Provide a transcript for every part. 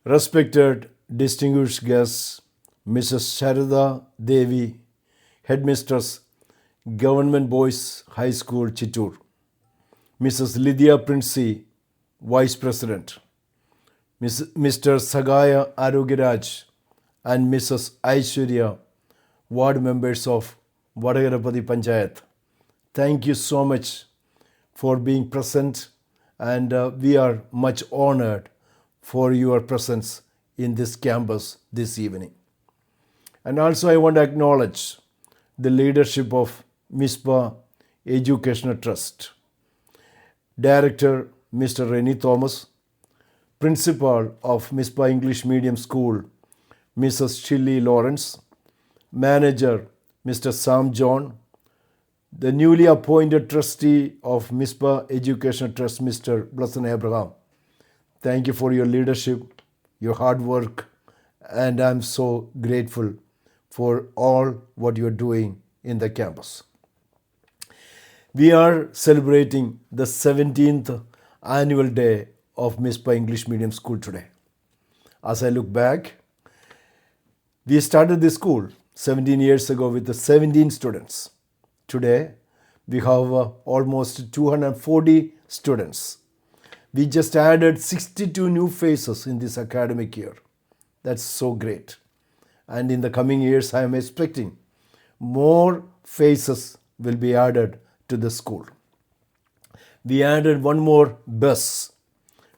Respected distinguished guests, Mrs. Sharada Devi, Headmistress, Government Boys High School, Chittoor; Mrs. Lydia Princey, Vice President; Mr. Sagaya Arogiraj and Mrs. Aishwarya, Ward members of Vadagarapati Panchayat. Thank you so much for being present, and we are much honored for your presence in this campus this evening. And also I want to acknowledge the leadership of MISPA Educational Trust, Director Mr. Rennie Thomas, Principal of MISPA English Medium School, Mrs. Shilly Lawrence, Manager Mr. Sam John, the newly appointed trustee of MISPA Educational Trust, Mr. Blessing Abraham. Thank you for your leadership, your hard work, and I'm so grateful for all what you're doing in the campus. We are celebrating the 17th annual day of MISPA English Medium School today. As I look back, we started this school 17 years ago with the 17 students. Today, we have almost 240 students. We just added 62 new faces in this academic year. That's so great. And in the coming years, I am expecting more faces will be added to the school. We added one more bus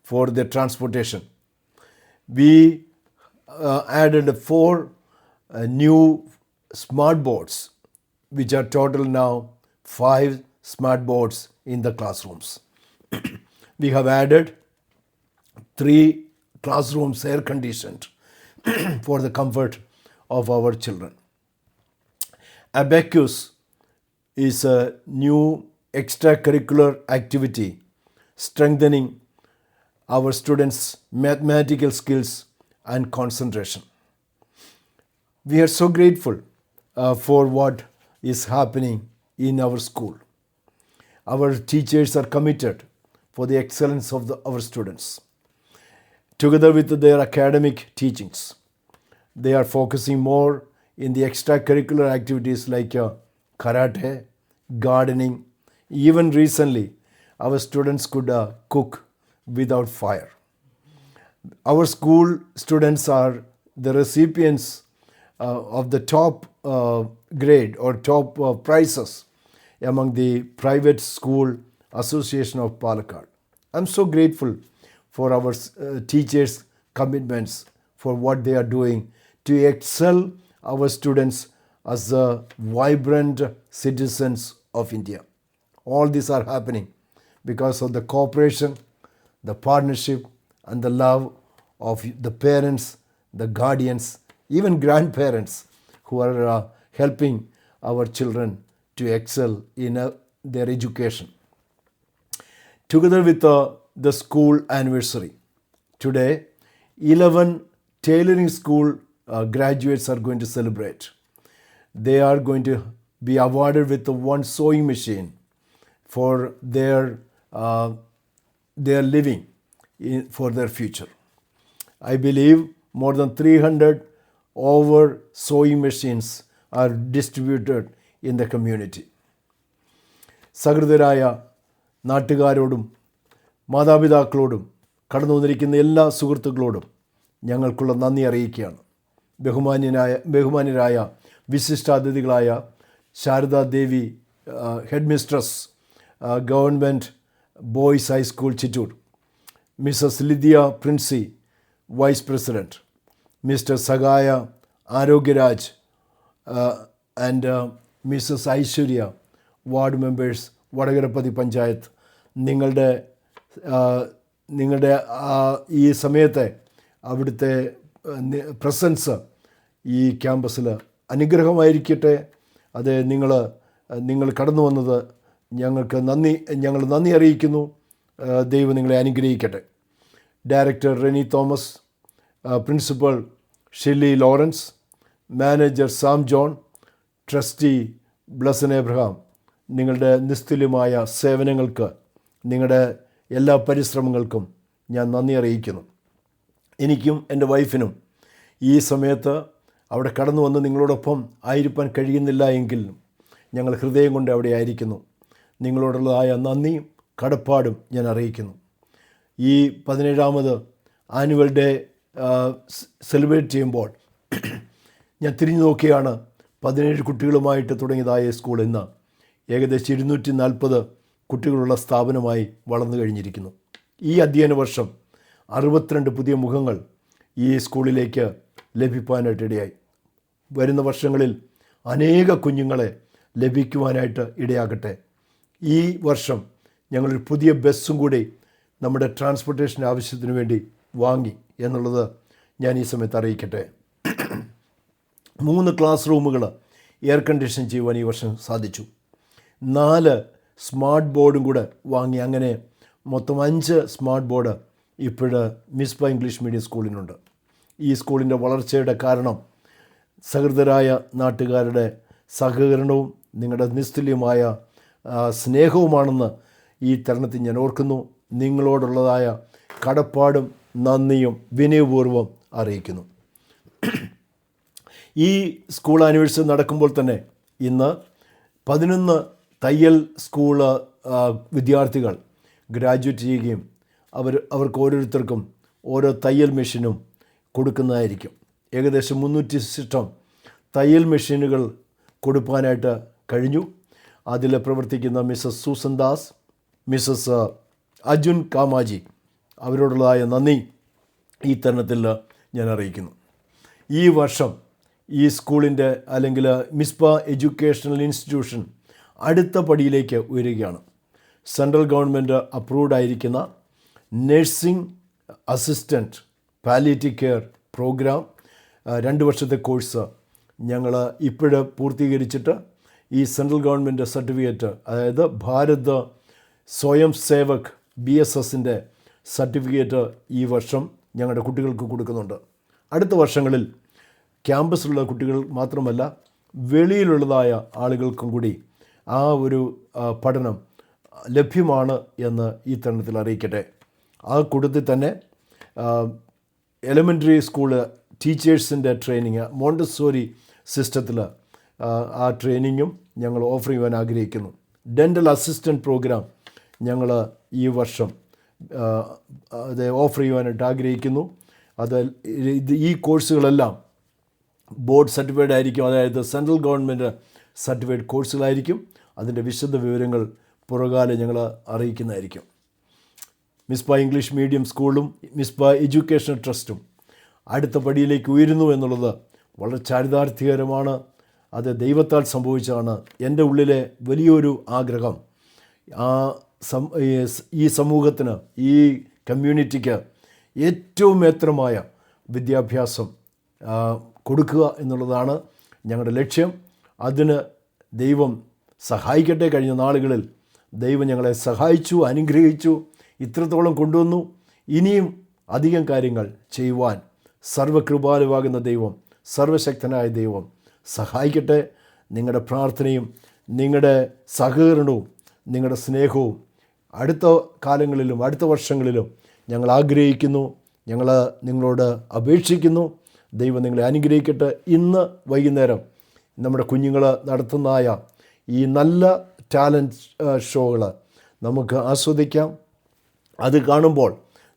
for the transportation. We added 4 new smart boards, which are total now 5 smart boards in the classrooms. We have added 3 classrooms air conditioned for the comfort of our children. Abacus is a new extracurricular activity strengthening our students' mathematical skills and concentration. We are so grateful for what is happening in our school. Our teachers are committed for the excellence of our students. Together with their academic teachings, they are focusing more in the extracurricular activities like karate, gardening. Even recently, our students could cook without fire. Our school students are the recipients of the top grade or top prizes among the Private School Association of Palakkad. I'm so grateful for our teachers' commitments for what they are doing to excel our students as vibrant citizens of India. All these are happening because of the cooperation, the partnership, and the love of the parents, the guardians, even grandparents who are helping our children to excel in their education. Together with the school anniversary, today 11 tailoring school graduates are going to celebrate. They are going to be awarded with one sewing machine for their living for their future. I believe more than 300 over sewing machines are distributed in the community. സഹൃദരായ നാട്ടുകാരോടും മാതാപിതാക്കളോടും കടന്നു വന്നിരിക്കുന്ന എല്ലാ സുഹൃത്തുക്കളോടും ഞങ്ങൾക്കുള്ള നന്ദി അറിയിക്കുകയാണ്. ബഹുമാന്യരായ വിശിഷ്ടാതിഥികളായ Sharada Devi, headmistress, government boys high school Chittur; Mrs Lydia Princy, vice president; Mr Sagaya Arogyaraj and Mrs Aishwarya, ward members, Vadakarapathi panchayat. നിങ്ങളുടെ ഈ സമയത്തെ അവിടുത്തെ പ്രസൻസ് ഈ ക്യാമ്പസിൽ അനുഗ്രഹമായിരിക്കട്ടെ. അത് നിങ്ങൾ കടന്നു വന്നത് ഞങ്ങൾ നന്ദി അറിയിക്കുന്നു. ദൈവം നിങ്ങളെ അനുഗ്രഹിക്കട്ടെ. Director Reni Thomas, principal Shilly Lawrence, manager Sam John, trustee Blessan Abraham, നിങ്ങളുടെ നിസ്തുല്യമായ സേവനങ്ങൾക്ക്, നിങ്ങളുടെ എല്ലാ പരിശ്രമങ്ങൾക്കും ഞാൻ നന്ദി അറിയിക്കുന്നു. എനിക്കും എൻ്റെ വൈഫിനും ഈ സമയത്ത് അവിടെ കടന്നു വന്ന് നിങ്ങളോടൊപ്പം ആയിരിക്കാൻ കഴിയുന്നില്ല എങ്കിൽ ഞങ്ങൾ ഹൃദയം കൊണ്ട് അവിടെ ആയിരിക്കുന്നു. നിങ്ങളോടുള്ളതായ നന്ദിയും കടപ്പാടും ഞാൻ അറിയിക്കുന്നു. ഈ 17ാമത് ആനുവൽ ഡേ സെലിബ്രേറ്റ് ചെയ്യുമ്പോൾ ഞാൻ തിരിഞ്ഞു നോക്കിയാണ് 17 കുട്ടികളുമായിട്ട് തുടങ്ങിയതായ സ്കൂൾ ഇന്ന് ഏകദേശം 240 കുട്ടികളുള്ള സ്ഥാപനമായി വളർന്നു കഴിഞ്ഞിരിക്കുന്നു. ഈ അധ്യയന വർഷം 62 പുതിയ മുഖങ്ങൾ ഈ സ്കൂളിലേക്ക് ലഭിക്കാനായിട്ടിടയായി. വരുന്ന വർഷങ്ങളിൽ അനേക കുഞ്ഞുങ്ങളെ ലഭിക്കുവാനായിട്ട് ഇടയാകട്ടെ. ഈ വർഷം ഞങ്ങളൊരു പുതിയ ബസ്സും കൂടി നമ്മുടെ ട്രാൻസ്പോർട്ടേഷൻ ആവശ്യത്തിന് വേണ്ടി വാങ്ങി എന്നുള്ളത് ഞാൻ ഈ സമയത്ത് അറിയിക്കട്ടെ. 3 ക്ലാസ് റൂമുകൾ എയർ കണ്ടീഷൻ ചെയ്യുവാൻ ഈ വർഷം സാധിച്ചു. 4 സ്മാർട്ട് ബോർഡും കൂടെ വാങ്ങി. അങ്ങനെ മൊത്തം 5 സ്മാർട്ട് ബോർഡ് ഇപ്പോഴ് മിസ്ബ ഇംഗ്ലീഷ് മീഡിയം സ്കൂളിനുണ്ട്. ഈ സ്കൂളിൻ്റെ വളർച്ചയുടെ കാരണം സഹൃദരായ നാട്ടുകാരുടെ സഹകരണവും നിങ്ങളുടെ നിസ്തുല്യമായ സ്നേഹവുമാണെന്ന് ഈ തരുണത്തിൽ ഞാൻ ഓർക്കുന്നു. നിങ്ങളോടുള്ളതായ കടപ്പാടും നന്ദിയും വിനയപൂർവ്വം അറിയിക്കുന്നു. ഈ സ്കൂൾ ആനിവേഴ്സറി നടക്കുമ്പോൾ തന്നെ ഇന്ന് 11 തയ്യൽ സ്കൂൾ വിദ്യാർത്ഥികൾ ഗ്രാജുവേറ്റ് ചെയ്യുകയും അവർക്ക് ഓരോരുത്തർക്കും ഓരോ തയ്യൽ മെഷീനും കൊടുക്കുന്നതായിരിക്കും. ഏകദേശം 300 തയ്യൽ മെഷീനുകൾ കൊടുക്കാനായിട്ട് കഴിഞ്ഞു. അതിൽ പ്രവർത്തിക്കുന്ന Mrs Susan Das, Mrs Arjun Kamaji, അവരോടുള്ളതായ നന്ദി ഈ തരുണത്തിൽ ഞാൻ അറിയിക്കുന്നു. ഈ വർഷം ഈ സ്കൂളിൻ്റെ അല്ലെങ്കിൽ മിസ്ബ എഡ്യൂക്കേഷണൽ ഇൻസ്റ്റിറ്റ്യൂഷൻ അടുത്ത പടിയിലേക്ക് ഉയരുകയാണ്. സെൻട്രൽ ഗവൺമെൻറ് അപ്രൂവ്ഡ് ആയിരിക്കുന്ന nursing assistant palliative care programme 2 വർഷത്തെ കോഴ്സ് ഞങ്ങൾ ഇപ്പോഴ് പൂർത്തീകരിച്ചിട്ട് ഈ സെൻട്രൽ ഗവൺമെൻറ് സർട്ടിഫിക്കറ്റ്, അതായത് ഭാരത് സ്വയം സേവക് BSSൻ്റെ സർട്ടിഫിക്കറ്റ് ഈ വർഷം ഞങ്ങളുടെ കുട്ടികൾക്ക് കൊടുക്കുന്നുണ്ട്. അടുത്ത വർഷങ്ങളിൽ ക്യാമ്പസിലുള്ള കുട്ടികൾ മാത്രമല്ല വെളിയിലുള്ളതായ ആളുകൾക്കും കൂടി ആ ഒരു പഠനം ലഭ്യമാണ് എന്ന് ഈ തരുണത്തിൽ അറിയിക്കട്ടെ. ആ കൂട്ടത്തിൽ തന്നെ എലിമെൻ്ററി സ്കൂള് ടീച്ചേഴ്സിൻ്റെ ട്രെയിനിങ്, മോണ്ടസോറി സിസ്റ്റത്തിൽ ആ ട്രെയിനിങ്ങും ഞങ്ങൾ ഓഫർ ചെയ്യുവാൻ ആഗ്രഹിക്കുന്നു. ഡെൻ്റൽ അസിസ്റ്റൻറ്റ് പ്രോഗ്രാം ഞങ്ങൾ ഈ വർഷം അത് ഓഫർ ചെയ്യുവാനായിട്ട് ആഗ്രഹിക്കുന്നു. ഈ കോഴ്സുകളെല്ലാം ബോർഡ് സർട്ടിഫൈഡ് ആയിരിക്കും, അതായത് സെൻട്രൽ ഗവൺമെൻറ് സർട്ടിഫൈഡ് കോഴ്സുകളായിരിക്കും. അതിൻ്റെ വിശദ വിവരങ്ങൾ പുറകാലെ ഞങ്ങൾ അറിയിക്കുന്നതായിരിക്കും. മിസ്ബ ഇംഗ്ലീഷ് മീഡിയം സ്കൂളും മിസ്ബ എഡ്യൂക്കേഷണൽ ട്രസ്റ്റും അടുത്ത പടിയിലേക്ക് ഉയരുന്നു എന്നുള്ളത് വളരെ ചാരിതാർത്ഥ്യകരമാണ്. അത് ദൈവത്താൽ സംഭവിച്ചതാണ്. എൻ്റെ ഉള്ളിലെ വലിയൊരു ആഗ്രഹം ഈ സമൂഹത്തിന്, ഈ കമ്മ്യൂണിറ്റിക്ക് ഏറ്റവും മേത്രമായ വിദ്യാഭ്യാസം കൊടുക്കുക എന്നുള്ളതാണ് ഞങ്ങളുടെ ലക്ഷ്യം. അതിന് ദൈവം സഹായിക്കട്ടെ. കഴിഞ്ഞ നാളുകളിൽ ദൈവം ഞങ്ങളെ സഹായിച്ചു, അനുഗ്രഹിച്ചു, ഇത്രത്തോളം കൊണ്ടുവന്നു. ഇനിയും അധികം കാര്യങ്ങൾ ചെയ്യുവാൻ സർവകൃപാലുവാകുന്ന ദൈവം, സർവശക്തനായ ദൈവം സഹായിക്കട്ടെ. നിങ്ങളുടെ പ്രാർത്ഥനയും നിങ്ങളുടെ സഹകരണവും നിങ്ങളുടെ സ്നേഹവും അടുത്ത കാലങ്ങളിലും അടുത്ത വർഷങ്ങളിലും ഞങ്ങൾ ആഗ്രഹിക്കുന്നു. ഞങ്ങൾ നിങ്ങളോട് അപേക്ഷിക്കുന്നു. ദൈവം നിങ്ങളെ അനുഗ്രഹിക്കട്ടെ. ഇന്ന് വൈകുന്നേരം നമ്മുടെ കുഞ്ഞുങ്ങൾ നടത്തുന്നതായ ഈ നല്ല ടാലൻറ്റ് ഷോകൾ നമുക്ക് ആസ്വദിക്കാം. അത് കാണുമ്പോൾ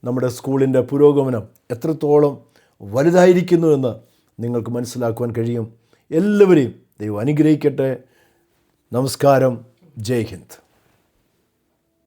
നമ്മുടെ സ്കൂളിൻ്റെ പുരോഗമനം എത്രത്തോളം വലുതായിരിക്കുന്നുവെന്ന് നിങ്ങൾക്ക് മനസ്സിലാക്കുവാൻ കഴിയും. എല്ലാവരെയും ദൈവം അനുഗ്രഹിക്കട്ടെ. നമസ്കാരം. ജയ് ഹിന്ദ്.